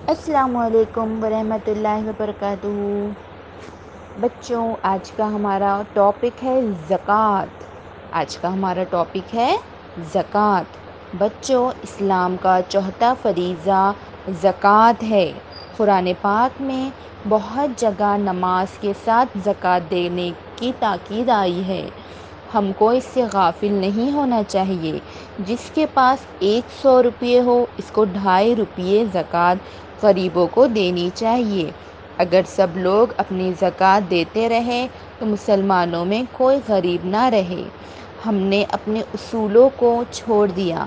السلام علیکم ورحمۃ اللہ وبرکاتہ۔ بچوں، آج کا ہمارا ٹاپک ہے زکوٰۃ۔ بچوں، اسلام کا چوتھا فریضہ زکوٰۃ ہے۔ قرآن پاک میں بہت جگہ نماز کے ساتھ زکوٰۃ دینے کی تاکید آئی ہے۔ ہم کو اس سے غافل نہیں ہونا چاہیے۔ جس کے پاس 100 روپے ہو، اس کو 2.5 روپے زکوٰۃ غریبوں کو دینی چاہیے۔ اگر سب لوگ اپنی زکوٰۃ دیتے رہیں تو مسلمانوں میں کوئی غریب نہ رہے۔ ہم نے اپنے اصولوں کو چھوڑ دیا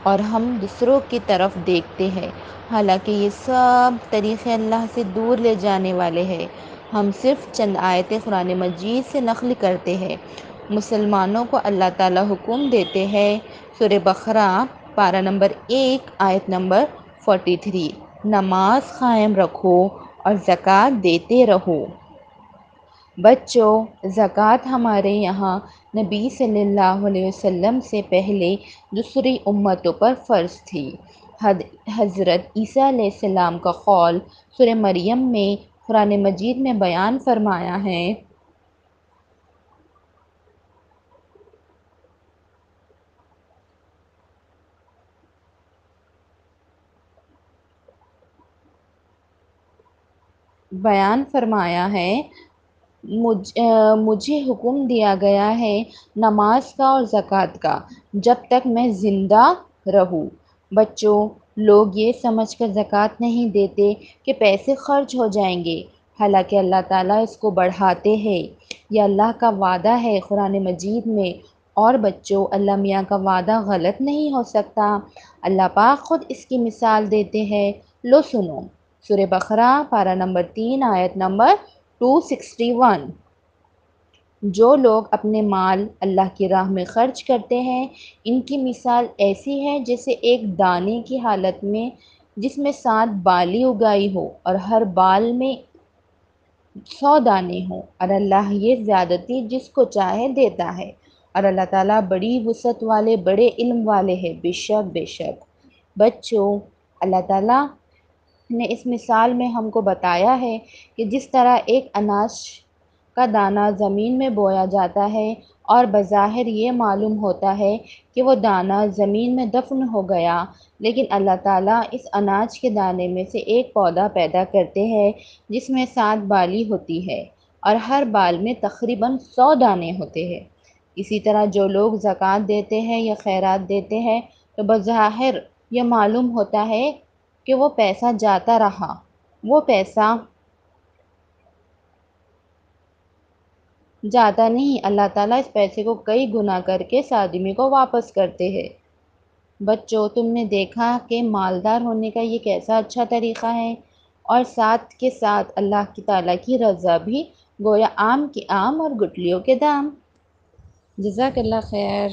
اور ہم دوسروں کی طرف دیکھتے ہیں، حالانکہ یہ سب طریقے اللہ سے دور لے جانے والے ہیں۔ ہم صرف چند آیتیں قرآن مجید سے نقل کرتے ہیں۔ مسلمانوں کو اللہ تعالیٰ حکم دیتے ہیں، سورہ بقرہ پارہ نمبر 1 آیت نمبر 43، نماز قائم رکھو اور زکوٰۃ دیتے رہو۔ بچوں، زکوٰۃ ہمارے یہاں نبی صلی اللہ علیہ وسلم سے پہلے دوسری امتوں پر فرض تھی۔ حضرت عیسیٰ علیہ السلام کا قول سورہ مریم میں قرآن مجید میں بیان فرمایا ہے۔ مجھے حکم دیا گیا ہے نماز کا اور زکوٰۃ کا جب تک میں زندہ رہوں۔ بچوں، لوگ یہ سمجھ کر زکوٰۃ نہیں دیتے کہ پیسے خرچ ہو جائیں گے، حالانکہ اللہ تعالیٰ اس کو بڑھاتے ہیں۔ یہ اللہ کا وعدہ ہے قرآن مجید میں، اور بچوں، اللہ میاں کا وعدہ غلط نہیں ہو سکتا۔ اللہ پاک خود اس کی مثال دیتے ہیں، لو سنو، سورہ بقرہ پارہ نمبر 3 آیت نمبر 261۔ جو لوگ اپنے مال اللہ کی راہ میں خرچ کرتے ہیں، ان کی مثال ایسی ہے جیسے ایک دانے کی حالت میں جس میں 7 بالی اگائی ہو اور ہر بال میں 100 دانے ہوں، اور اللہ یہ زیادتی جس کو چاہے دیتا ہے، اور اللہ تعالیٰ بڑی وسعت والے، بڑے علم والے ہیں۔ بے شک بچوں، اللہ تعالیٰ نے اس مثال میں ہم کو بتایا ہے کہ جس طرح ایک اناج کا دانہ زمین میں بویا جاتا ہے اور بظاہر یہ معلوم ہوتا ہے کہ وہ دانہ زمین میں دفن ہو گیا، لیکن اللہ تعالیٰ اس اناج کے دانے میں سے ایک پودا پیدا کرتے ہیں جس میں 7 بالی ہوتی ہے اور ہر بال میں تقریباً 100 دانے ہوتے ہیں۔ اسی طرح جو لوگ زکوٰۃ دیتے ہیں یا خیرات دیتے ہیں تو بظاہر یہ معلوم ہوتا ہے کہ وہ پیسہ جاتا رہا، وہ پیسہ جاتا نہیں، اللہ تعالیٰ اس پیسے کو کئی گنا کر کے اس آدمی کو واپس کرتے ہیں۔ بچوں، تم نے دیکھا کہ مالدار ہونے کا یہ کیسا اچھا طریقہ ہے، اور ساتھ کے ساتھ اللہ تعالیٰ کی رضا بھی، گویا آم کی آم اور گٹلیوں کے دام۔ جزاک اللہ خیر۔